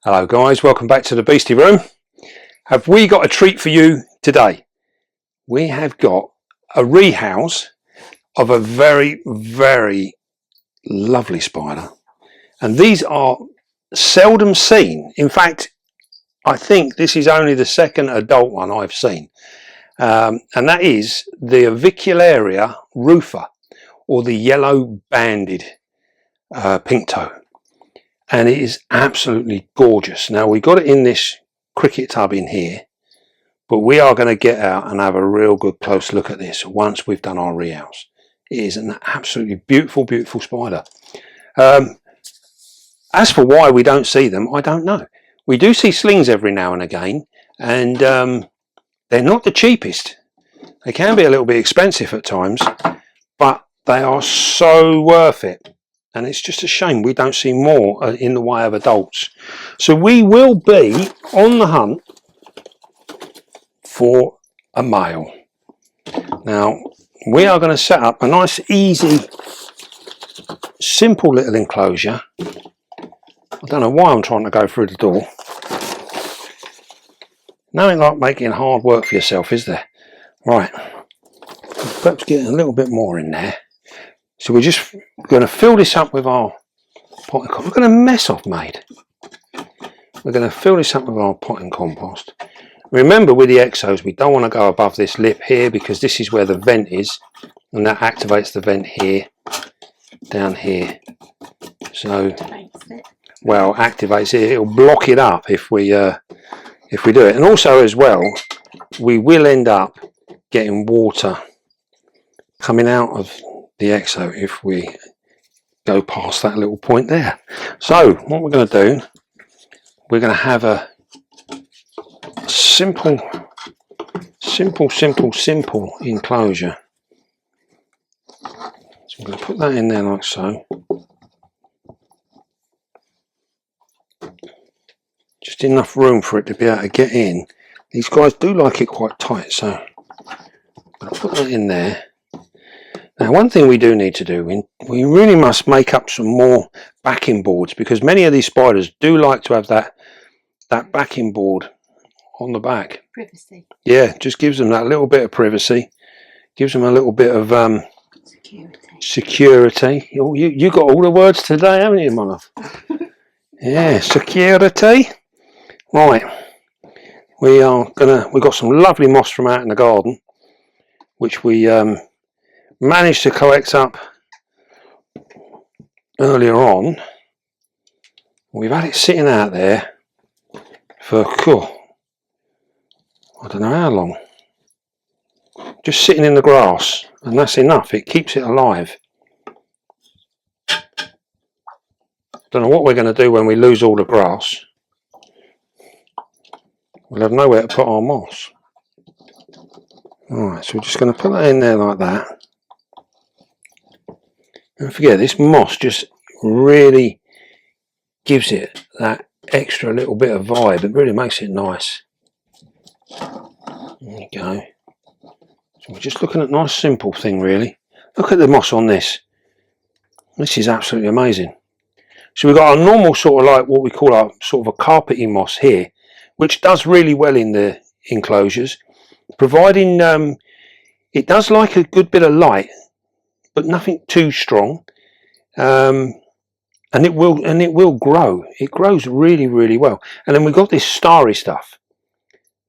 Hello guys, welcome back to the Beastie Room. Have we got a treat for you today? We have got a rehouse of a very, very lovely spider. And these are seldom seen. In fact, I think this is only the second adult one I've seen. And that is the Avicularia rufa, or the yellow banded pink toe. And it is absolutely gorgeous. Now we got it in this cricket tub in here, but we are going to get out and have a real good close look at this once we've done our rehouse. It is an absolutely beautiful, beautiful spider. As for why we don't see them, I don't know. We do see slings every now and again, and they're not the cheapest. They can be a little bit expensive at times, but they are so worth it. And it's just a shame we don't see more in the way of adults. So we will be on the hunt for a male. Now we are going to set up a nice, easy, simple little enclosure. I don't know why I'm trying to go through the door. Nothing like making hard work for yourself, is there? Right, perhaps get a little bit more in there. So we're just going to fill this up with our pot and compost. Look at the mess I've made. We're going to fill this up with our pot and compost. Remember, with the exos, we don't want to go above this lip here, because this is where the vent is, and that activates the vent here, down here. So, well, activates it. It'll block it up if we do it. And also, as well, we will end up getting water coming out of the exo if we go past that little point there. So what we're going to do, we're going to have a simple enclosure. So I'm going to put that in there like so. Just enough room for it to be able to get in. These guys do like it quite tight, so I'm going to put that in there. Now, one thing we do need to do, we really must make up some more backing boards, because many of these spiders do like to have that backing board on the back. Privacy. Yeah, just gives them that little bit of privacy, gives them a little bit of security. You got all the words today, haven't you, my love? Yeah, security. Right, we've got some lovely moss from out in the garden, which we managed to collect up earlier on. We've had it sitting out there for I don't know how long, just sitting in the grass, and that's enough. It keeps it alive. Don't know what we're going to do when we lose all the grass. We'll have nowhere to put our moss. Alright, so we're just going to put that in there like that. Don't forget, this moss just really gives it that extra little bit of vibe. It really makes it nice. There you go. So we're just looking at a nice simple thing, really. Look at the moss on this. This is absolutely amazing. So we've got our normal sort of like what we call our sort of a carpety moss here, which does really well in the enclosures, providing it does like a good bit of light, but nothing too strong, and it will grow. It grows really, really well. And then we've got this starry stuff.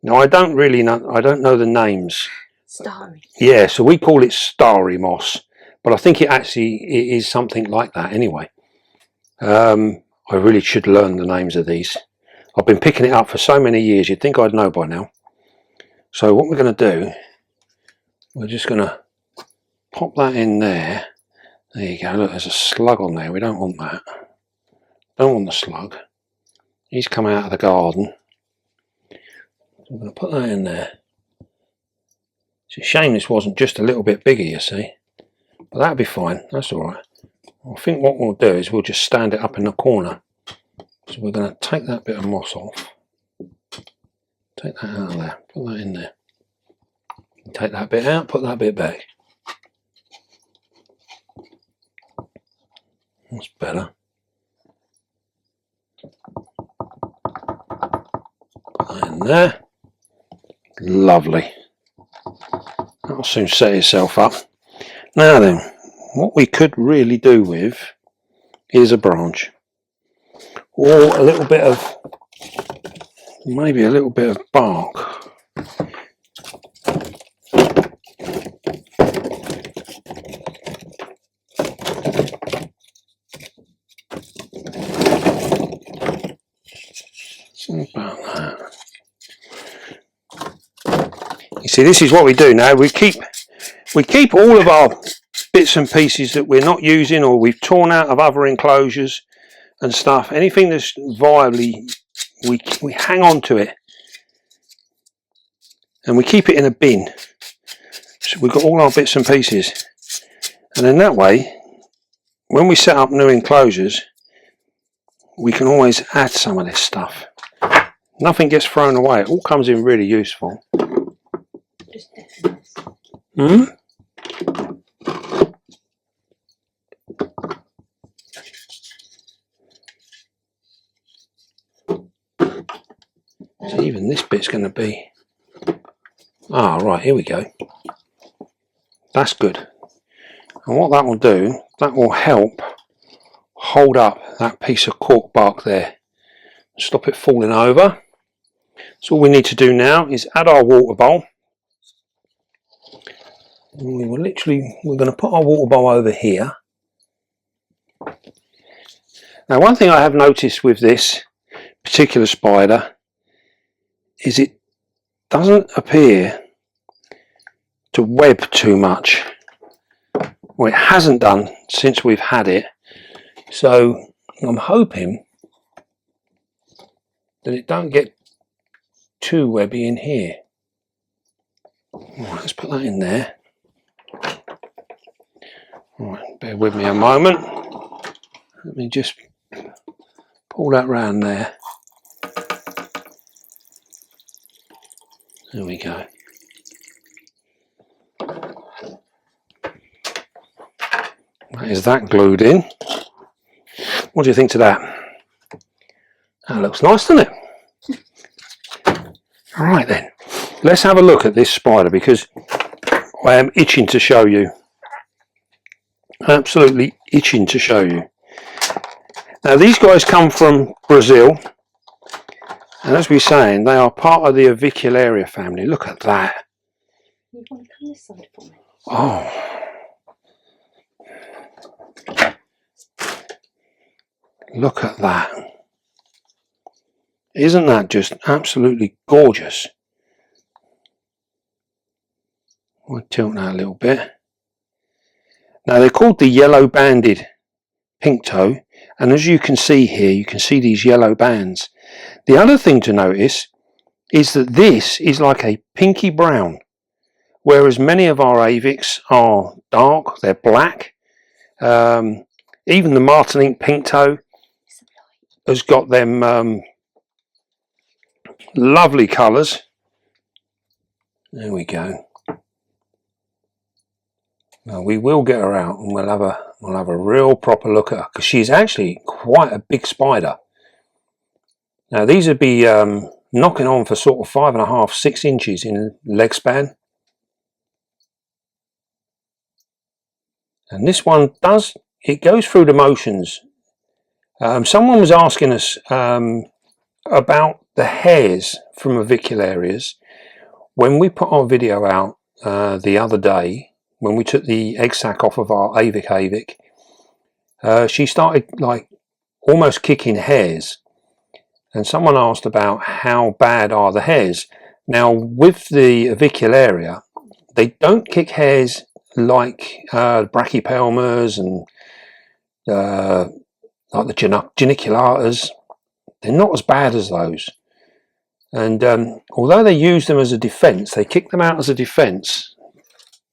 Now I don't know the names. Starry. Yeah, so we call it starry moss, but I think it is something like that anyway. I really should learn the names of these. I've been picking it up for so many years, you'd think I'd know by now. So what we're going to do, we're just going to pop that in there. There you go. Look, there's a slug on there. We don't want that. Don't want the slug. He's come out of the garden. So I'm going to put that in there. It's a shame this wasn't just a little bit bigger, you see. But that'll be fine. That's all right. I think what we'll do is we'll just stand it up in the corner. So we're going to take that bit of moss off. Take that out of there. Put that in there. Take that bit out. Put that bit back. That's better. there. Lovely. That'll soon set itself up. Now then, what we could really do with is a branch, or a little bit of, maybe a little bit of bark. About that. You see, this is what we do now. We keep all of our bits and pieces that we're not using, or we've torn out of other enclosures and stuff. Anything that's viably, we hang on to it and we keep it in a bin. So we've got all our bits and pieces, and in that way, when we set up new enclosures, we can always add some of this stuff. Nothing gets thrown away. It all comes in really useful. Hmm? So even this bit's going to be... Ah, right, here we go. That's good. And what that will do, that will help hold up that piece of cork bark there. Stop it falling over. So all we need to do now is add our water bowl. And we're going to put our water bowl over here. Now, one thing I have noticed with this particular spider is it doesn't appear to web too much. Well, it hasn't done since we've had it. So I'm hoping that it don't get too webby in here. Right, let's put that in there. Right, bear with me a moment. Let me just pull that round there. There we go. That is that glued in. What do you think to that? That looks nice, doesn't it? Alright then, let's have a look at this spider, because I am itching to show you. Absolutely itching to show you. Now these guys come from Brazil, and as we're saying, they are part of the Avicularia family. Look at that. You want to come this side for me? Oh. Look at that. Isn't that just absolutely gorgeous? We'll tilt that a little bit. Now they're called the yellow banded pink toe, and as you can see here, you can see these yellow bands. The other thing to notice is that this is like a pinky brown, whereas many of our avics are dark, they're black. Even the Martinique pink toe has got them lovely colours. There we go. Now we will get her out and we'll have a real proper look at her, because she's actually quite a big spider. Now these would be knocking on for sort of 5.5 to 6 inches in leg span. And this one it goes through the motions. Someone was asking us about the hairs from avicularias. When we put our video out the other day, when we took the egg sac off of our avic, she started like almost kicking hairs, and someone asked about how bad are the hairs. Now with the avicularia, they don't kick hairs like brachypelmas and like the geniculatas. They're not as bad as those, and although they use them as a defence, they kick them out as a defence,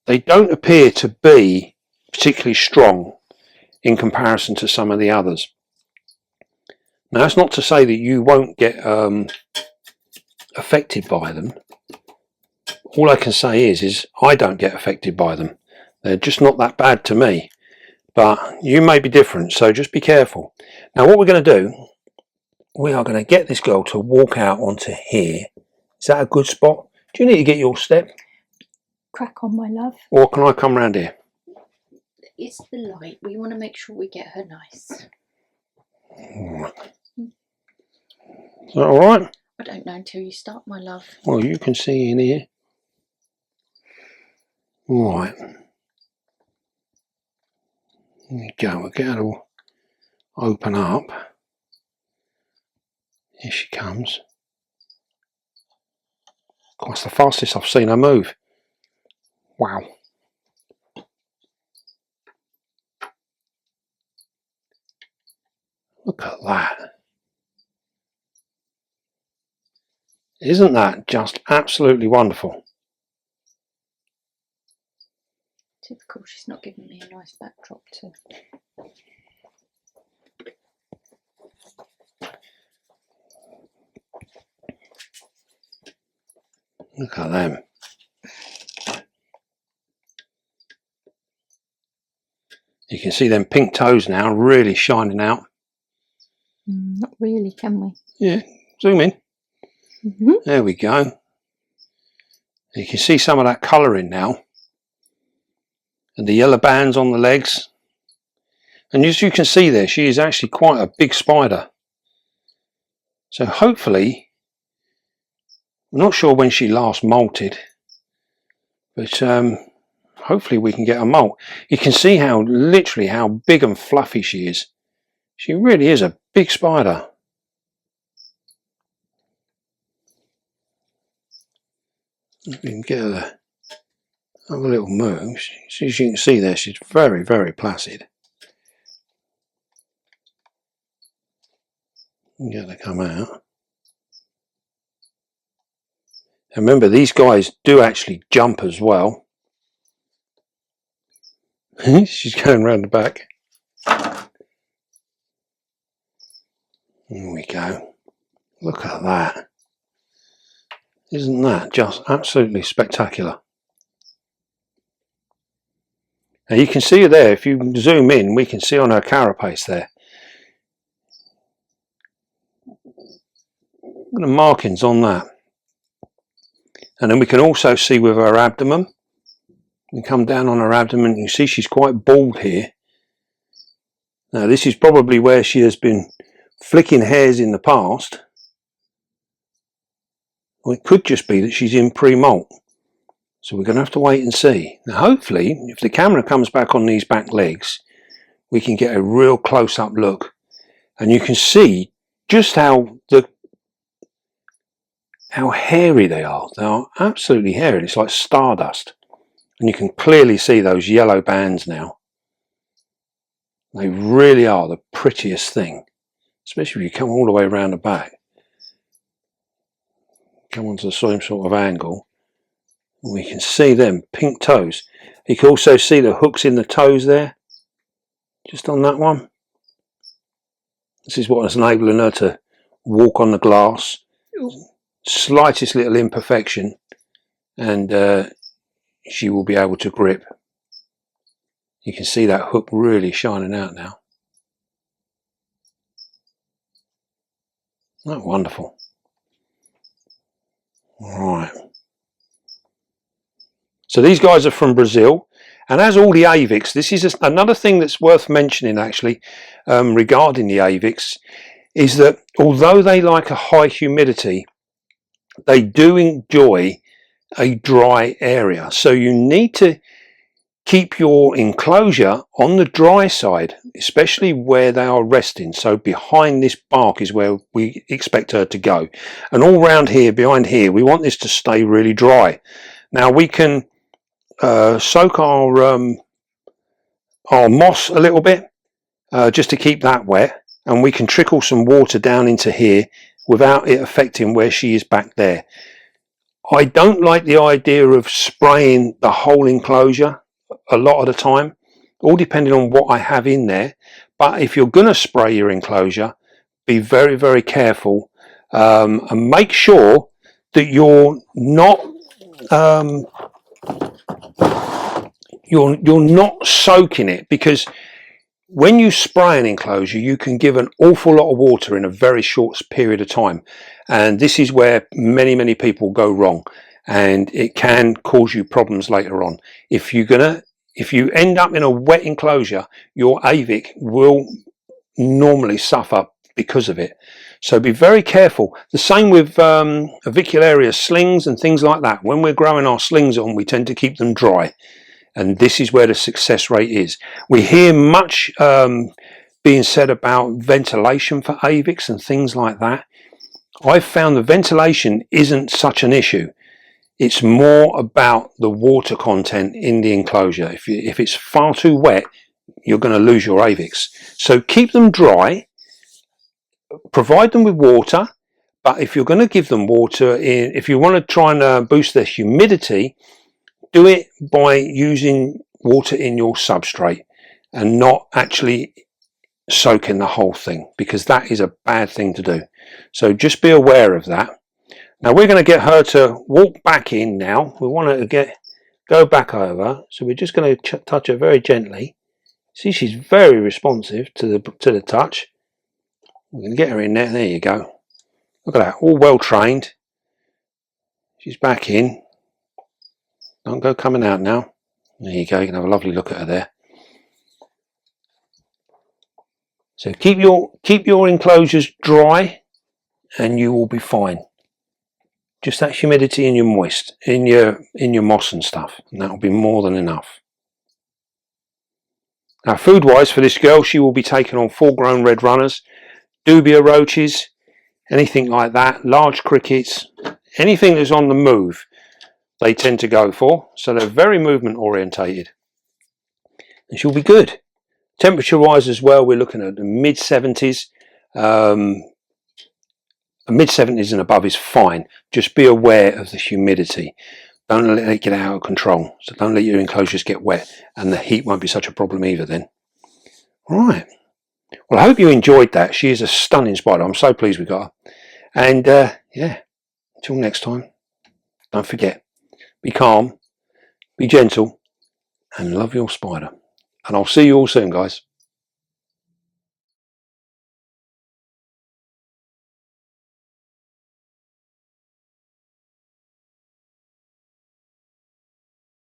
they don't appear to be particularly strong in comparison to some of the others. Now that's not to say that you won't get affected by them. All I can say is I don't get affected by them. They're just not that bad to me, but you may be different, so just be careful. Now what we're going to do, we are going to get this girl to walk out onto here Is that a good spot? Do you need to get your step? Crack on, my love. Or can I come round here? It's the light. We want to make sure we get her nice. Right. Is that alright? I don't know until you start, my love. Well, you can see in here. Right. There we go. We'll get her to open up. Here she comes. That's the fastest I've seen her move. Wow. Look at that. Isn't that just absolutely wonderful? Typical, she's not giving me a nice backdrop to. Look at them. You can see them pink toes now really shining out. Not really, can we? Yeah, zoom in. There we go. You can see some of that colouring now. And the yellow bands on the legs. And as you can see there, she is actually quite a big spider. So hopefully, I'm not sure when she last molted, but hopefully we can get a molt. You can see how literally how big and fluffy she is. She really is a big spider. We can get her to have a little move. As you can see there, she's very, very placid. Get her to come out. And remember, these guys do actually jump as well. She's going round the back. There we go. Look at that. Isn't that just absolutely spectacular? Now you can see her there. If you zoom in, we can see on her carapace there. Look at the markings on that. And then we can also see with her abdomen. We come down on her abdomen, you see she's quite bald here. Now this is probably where she has been flicking hairs in the past. Well, it could just be that she's in pre-molt. So we're going to have to wait and see. Now hopefully, if the camera comes back on these back legs, we can get a real close-up look. And you can see just how hairy they are. They are absolutely hairy. It's like stardust. And you can clearly see those yellow bands now. They really are the prettiest thing. Especially if you come all the way around the back. Come onto the same sort of angle. And we can see them pink toes. You can also see the hooks in the toes there. Just on that one. This is what is enabling her to walk on the glass. Slightest little imperfection. And she will be able to grip. You can see that hook really shining out now. Isn't that wonderful? Right. So these guys are from Brazil, and as all the avics, this is another thing that's worth mentioning actually regarding the avics, is that although they like a high humidity, they do enjoy a dry area. So you need to keep your enclosure on the dry side, especially where they are resting. So behind this bark is where we expect her to go. And all round here, behind here, we want this to stay really dry. Now we can soak our moss a little bit, just to keep that wet. And we can trickle some water down into here without it affecting where she is back there. I don't like the idea of spraying the whole enclosure a lot of the time, all depending on what I have in there. But if you're going to spray your enclosure, be very, very careful, and make sure that you're not you're not soaking it, because when you spray an enclosure, you can give an awful lot of water in a very short period of time, and this is where many people go wrong, and it can cause you problems later on. If you end up in a wet enclosure, your avic will normally suffer because of it. So be very careful. The same with Avicularia slings and things like that. When we're growing our slings on, we tend to keep them dry, and this is where the success rate is. We hear much being said about ventilation for avics and things like that. I've found the ventilation isn't such an issue. It's more about the water content in the enclosure. If it's far too wet, you're going to lose your avics. So keep them dry, provide them with water, but if you're going to give them water, if you want to try and boost their humidity, do it by using water in your substrate and not actually soaking the whole thing, because that is a bad thing to do. So just be aware of that. Now we're going to get her to walk back in now. We want her to go back over, so we're just going to touch her very gently. See, she's very responsive to the touch. We're going to get her in there. There you go. Look at that, all well trained. She's back in. Don't go coming out now. There you go. You can have a lovely look at her there. So keep your enclosures dry, and you will be fine. Just that humidity in your moist, in your moss and stuff, and that will be more than enough. Now, food wise for this girl, she will be taking on full grown red runners, dubia roaches, anything like that, large crickets, anything that's on the move, they tend to go for. So they're very movement orientated, and she'll be good. Temperature wise as well, we're looking at the mid 70s. Mid 70s and above is fine. Just be aware of the humidity. Don't let it get out of control. So don't let your enclosures get wet, and the heat won't be such a problem either then. Right. Well, I hope you enjoyed that. She is a stunning spider. I'm so pleased we got her. And yeah, until next time, don't forget, be calm, be gentle, and love your spider. And I'll see you all soon, guys.